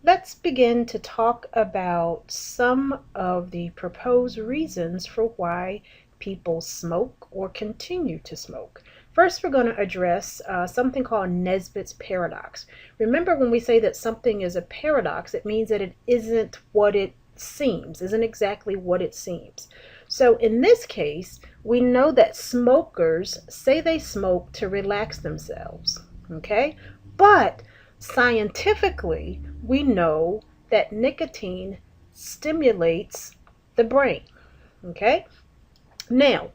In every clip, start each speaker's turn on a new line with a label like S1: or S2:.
S1: let's begin to talk about some of the proposed reasons for why people smoke or continue to smoke. First, we're going to address something called Nesbitt's paradox. Remember, when we say that something is a paradox, it means that it isn't what it seems, isn't exactly what it seems. So in this case, we know that smokers say they smoke to relax themselves, okay? But scientifically, we know that nicotine stimulates the brain, okay? Now,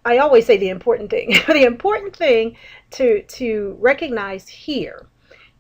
S1: I always say the important thing. The important thing to recognize here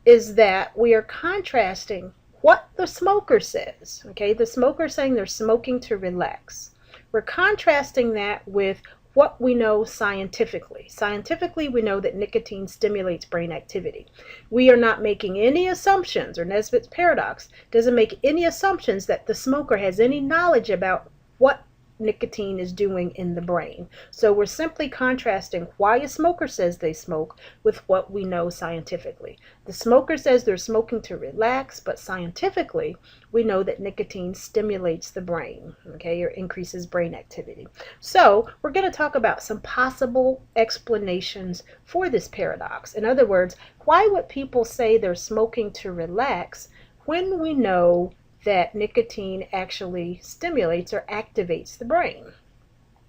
S1: is that we are contrasting what the smoker says, okay? The smoker saying they're smoking to relax. We're contrasting that with what we know scientifically. Scientifically, we know that nicotine stimulates brain activity. We are not making any assumptions, or Nesbitt's paradox doesn't make any assumptions that the smoker has any knowledge about what nicotine is doing in the brain. So we're simply contrasting why a smoker says they smoke with what we know scientifically. The smoker says they're smoking to relax, but scientifically, we know that nicotine stimulates the brain, okay, or increases brain activity. So we're going to talk about some possible explanations for this paradox. In other words, why would people say they're smoking to relax when we know that nicotine actually stimulates or activates the brain?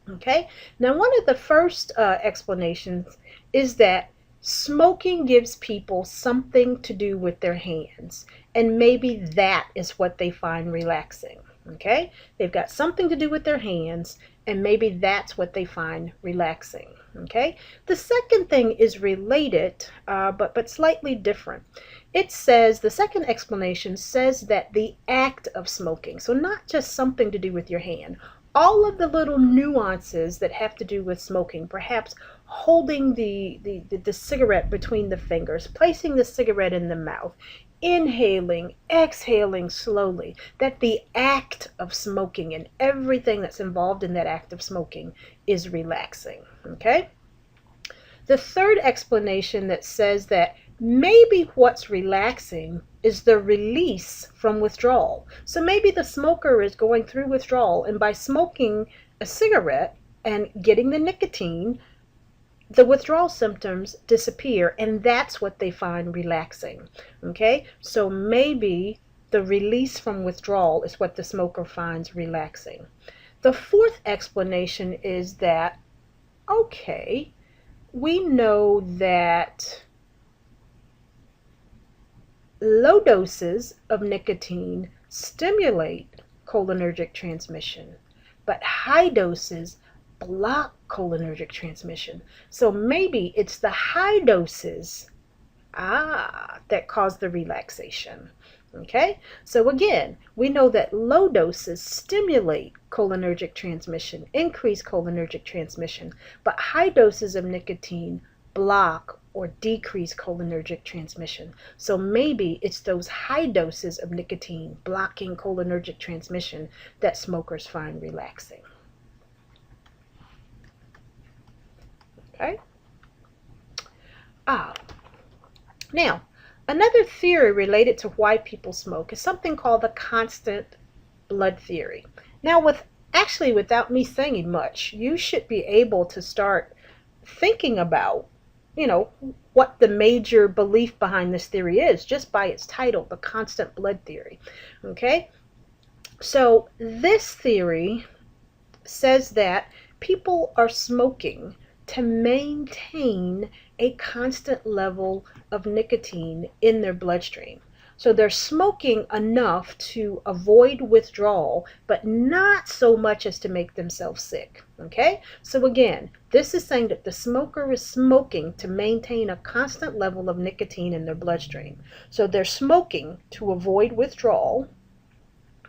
S1: Okay, now one of the first explanations is that smoking gives people something to do with their hands, and maybe that is what they find relaxing. Okay, they've got something to do with their hands, and maybe that's what they find relaxing. Okay, the second thing is related, but slightly different. It says, the second explanation says that the act of smoking, so not just something to do with your hand, all of the little nuances that have to do with smoking, perhaps holding the cigarette between the fingers, placing the cigarette in the mouth, inhaling, exhaling slowly, that the act of smoking and everything that's involved in that act of smoking is relaxing. Okay? The third explanation that says that maybe what's relaxing is the release from withdrawal. So maybe the smoker is going through withdrawal, and by smoking a cigarette and getting the nicotine, the withdrawal symptoms disappear, and that's what they find relaxing. Okay, so maybe the release from withdrawal is what the smoker finds relaxing. The fourth explanation is that, okay, we know that low doses of nicotine stimulate cholinergic transmission, but high doses block cholinergic transmission. So maybe it's the high doses that cause the relaxation. Okay, so again, we know that low doses stimulate cholinergic transmission, increase cholinergic transmission, but high doses of nicotine block or decrease cholinergic transmission. So maybe it's those high doses of nicotine blocking cholinergic transmission that smokers find relaxing. Okay. Now, another theory related to why people smoke is something called the constant blood theory. Now, without me saying much, you should be able to start thinking about, what the major belief behind this theory is, just by its title, the constant blood theory. Okay? So this theory says that people are smoking to maintain a constant level of nicotine in their bloodstream. So they're smoking enough to avoid withdrawal, but not so much as to make themselves sick. Okay? So again, this is saying that the smoker is smoking to maintain a constant level of nicotine in their bloodstream. So they're smoking to avoid withdrawal,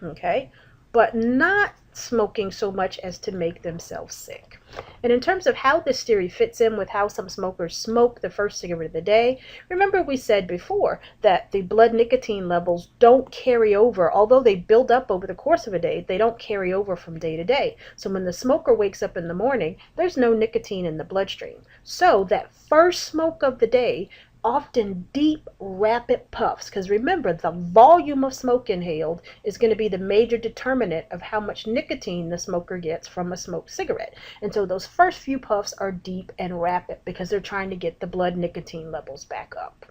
S1: okay, but not smoking so much as to make themselves sick. And in terms of how this theory fits in with how some smokers smoke the first cigarette of the day, remember we said before that the blood nicotine levels don't carry over. Although they build up over the course of a day, they don't carry over from day to day. So when the smoker wakes up in the morning, there's no nicotine in the bloodstream. So that first smoke of the day often deep, rapid puffs. Because remember, the volume of smoke inhaled is going to be the major determinant of how much nicotine the smoker gets from a smoked cigarette. And so those first few puffs are deep and rapid because they're trying to get the blood nicotine levels back up.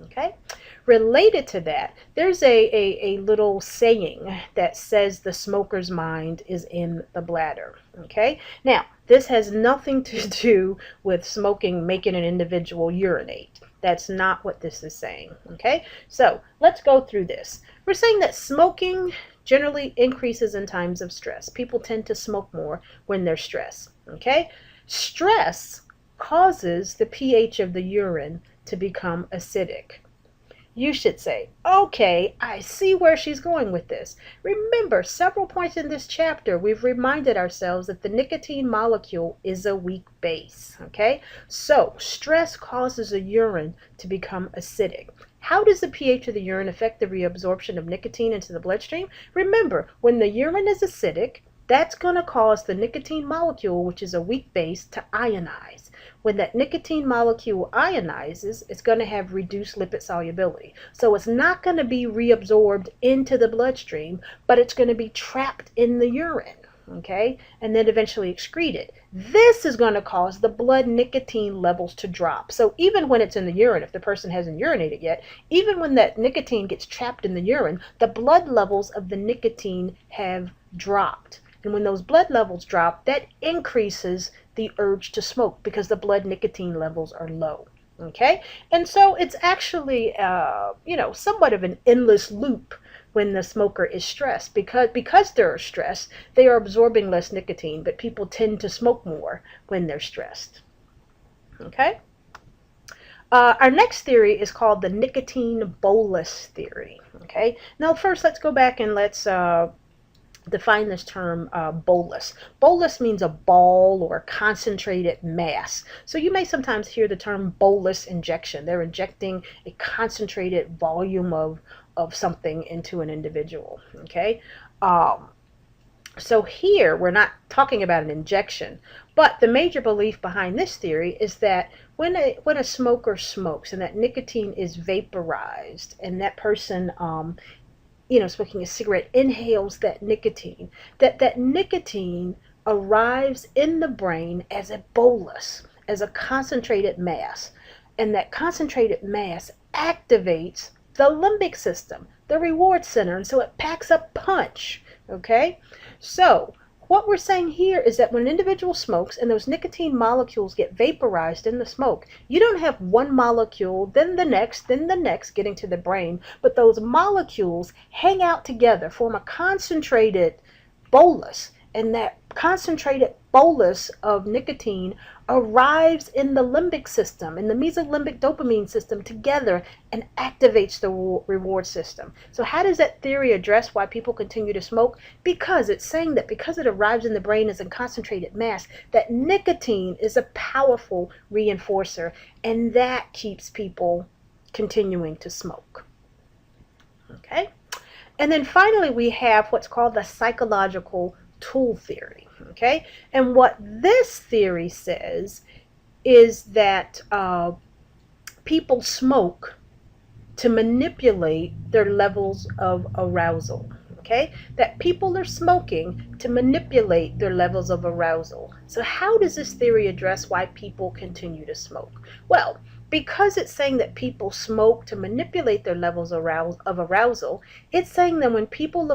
S1: Okay, related to that, there's a little saying that says the smoker's mind is in the bladder. Okay, now this has nothing to do with smoking making an individual urinate. That's not what this is saying. Okay, so let's go through this. We're saying that smoking generally increases in times of stress. People tend to smoke more when they're stressed. Okay, stress causes the pH of the urine to become acidic. You should say, okay, I see where she's going with this. Remember, several points in this chapter, we've reminded ourselves that the nicotine molecule is a weak base, okay? So, stress causes the urine to become acidic. How does the pH of the urine affect the reabsorption of nicotine into the bloodstream? Remember, when the urine is acidic, that's going to cause the nicotine molecule, which is a weak base, to ionize. When that nicotine molecule ionizes, it's going to have reduced lipid solubility. So it's not going to be reabsorbed into the bloodstream, but it's going to be trapped in the urine, okay, and then eventually excreted. This is going to cause the blood nicotine levels to drop. So even when it's in the urine, if the person hasn't urinated yet, even when that nicotine gets trapped in the urine, the blood levels of the nicotine have dropped. And when those blood levels drop, that increases the urge to smoke because the blood nicotine levels are low. Okay, and so it's actually, somewhat of an endless loop when the smoker is stressed because they're stressed, they are absorbing less nicotine, but people tend to smoke more when they're stressed. Okay. Our next theory is called the nicotine bolus theory. Okay. Now, first, let's go back and let's define this term bolus. Bolus means a ball or concentrated mass. So you may sometimes hear the term bolus injection. They're injecting a concentrated volume of something into an individual. Okay. So here we're not talking about an injection, but the major belief behind this theory is that when a smoker smokes and that nicotine is vaporized and that person smoking a cigarette inhales that nicotine, that nicotine arrives in the brain as a bolus, as a concentrated mass. And that concentrated mass activates the limbic system, the reward center, and so it packs a punch, okay? So what we're saying here is that when an individual smokes and those nicotine molecules get vaporized in the smoke, you don't have one molecule, then the next getting to the brain, but those molecules hang out together, form a concentrated bolus, and that concentrated bolus of nicotine arrives in the limbic system, in the mesolimbic dopamine system together and activates the reward system. So how does that theory address why people continue to smoke? Because it's saying that because it arrives in the brain as a concentrated mass, that nicotine is a powerful reinforcer, and that keeps people continuing to smoke. Okay? And then finally we have what's called the psychological tool theory. Okay, and what this theory says is that people smoke to manipulate their levels of arousal. Okay, that people are smoking to manipulate their levels of arousal. So how does this theory address why people continue to smoke? Well, because it's saying that people smoke to manipulate their levels of arousal, it's saying that when people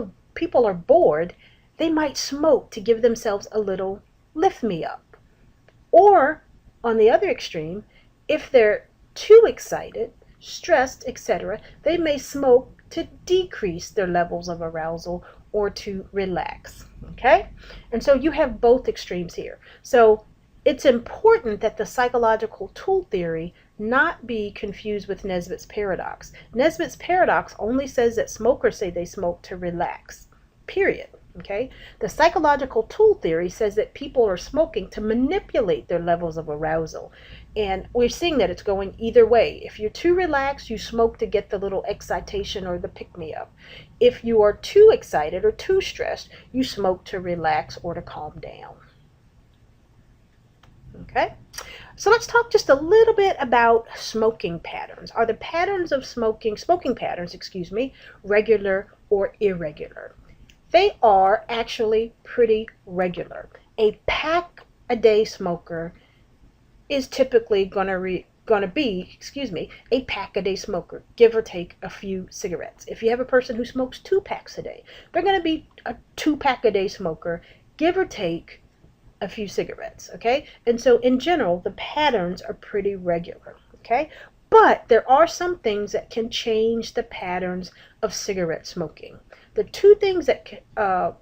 S1: are bored, they might smoke to give themselves a little lift me up. Or, on the other extreme, if they're too excited, stressed, etc., they may smoke to decrease their levels of arousal or to relax. Okay? And so you have both extremes here. So it's important that the psychological tool theory not be confused with Nesbitt's paradox. Nesbitt's paradox only says that smokers say they smoke to relax. Period. Okay, the psychological tool theory says that people are smoking to manipulate their levels of arousal, and we're seeing that it's going either way. If you're too relaxed, you smoke to get the little excitation or the pick-me-up. If you are too excited or too stressed, you smoke to relax or to calm down. Okay, So let's talk just a little bit about smoking patterns. Are the patterns of smoking patterns, excuse me, regular or irregular? They are actually pretty regular. A pack a day smoker is typically going to be, excuse me, a pack a day smoker, give or take a few cigarettes. If you have a person who smokes 2 packs a day, they're going to be a 2 pack a day smoker, give or take a few cigarettes, okay? And so in general, the patterns are pretty regular, okay? But there are some things that can change the patterns of cigarette smoking. The two things that, there are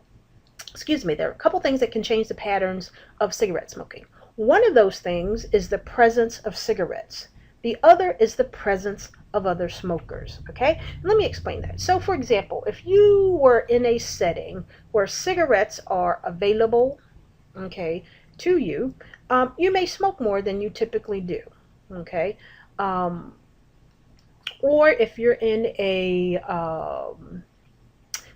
S1: a couple things that can change the patterns of cigarette smoking. One of those things is the presence of cigarettes. The other is the presence of other smokers, okay? Let me explain that. So for example, if you were in a setting where cigarettes are available, okay, to you, you may smoke more than you typically do, okay? Or if you're in a,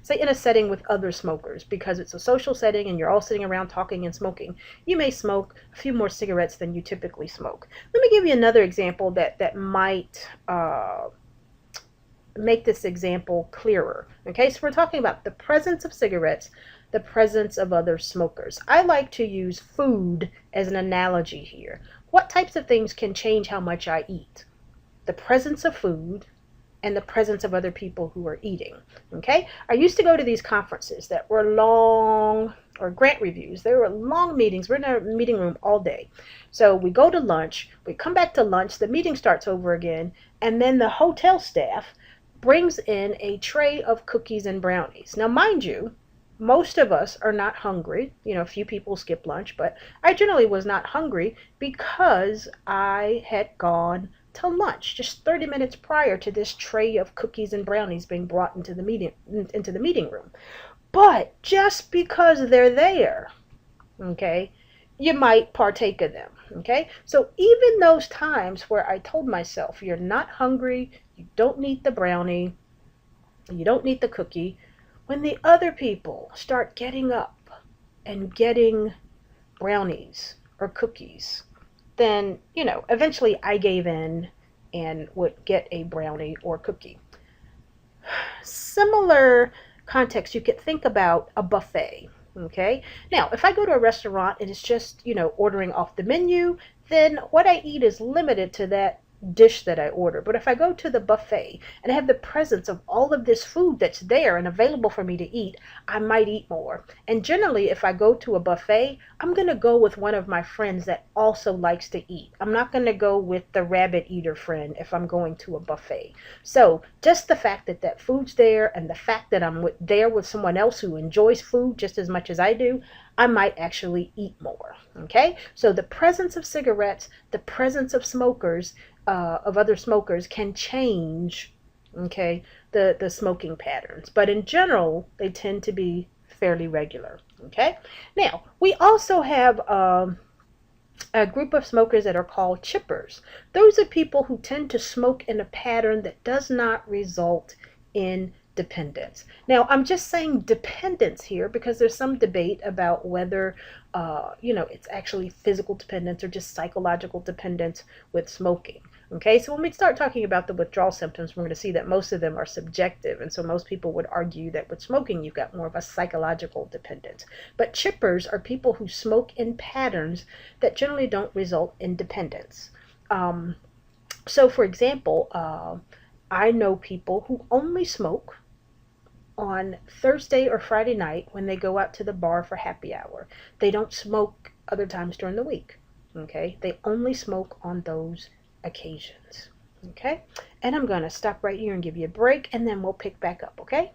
S1: say in a setting with other smokers, because it's a social setting and you're all sitting around talking and smoking, you may smoke a few more cigarettes than you typically smoke. Let me give you another example that might make this example clearer. Okay, so we're talking about the presence of cigarettes, the presence of other smokers. I like to use food as an analogy here. What types of things can change how much I eat? The presence of food and the presence of other people who are eating. Okay, I used to go to these conferences that were long, or grant reviews. They were long meetings. We're in a meeting room all day. So we go to lunch, we come back to lunch, the meeting starts over again, and then the hotel staff brings in a tray of cookies and brownies. Now, mind you, most of us are not hungry. You know, a few people skip lunch, but I generally was not hungry because I had gone to lunch just 30 minutes prior to this tray of cookies and brownies being brought into the meeting room. But just because they're there, okay, you might partake of them, okay? So even those times where I told myself, you're not hungry, you don't need the brownie, you don't need the cookie, when the other people start getting up and getting brownies or cookies, then, you know, eventually I gave in and would get a brownie or cookie. Similar context, you could think about a buffet. Okay, now if I go to a restaurant and it's just, you know, ordering off the menu, then what I eat is limited to that dish that I order. But if I go to the buffet and I have the presence of all of this food that's there and available for me to eat, I might eat more. And generally, if I go to a buffet, I'm going to go with one of my friends that also likes to eat. I'm not going to go with the rabbit eater friend if I'm going to a buffet. So just the fact that that food's there and the fact that I'm there with someone else who enjoys food just as much as I do, I might actually eat more. Okay, so the presence of cigarettes, the presence of smokers, of other smokers can change, okay, the smoking patterns. But in general, they tend to be fairly regular. Okay, now we also have a group of smokers that are called chippers. Those are people who tend to smoke in a pattern that does not result in dependence. Now, I'm just saying dependence here because there's some debate about whether, it's actually physical dependence or just psychological dependence with smoking. Okay, so when we start talking about the withdrawal symptoms, we're going to see that most of them are subjective. And so most people would argue that with smoking, you've got more of a psychological dependence. But chippers are people who smoke in patterns that generally don't result in dependence. So for example, I know people who only smoke on Thursday or Friday night when they go out to the bar for happy hour. They don't smoke other times during the week. Okay, they only smoke on those occasions. Okay, and I'm going to stop right here and give you a break, and then we'll pick back up. Okay.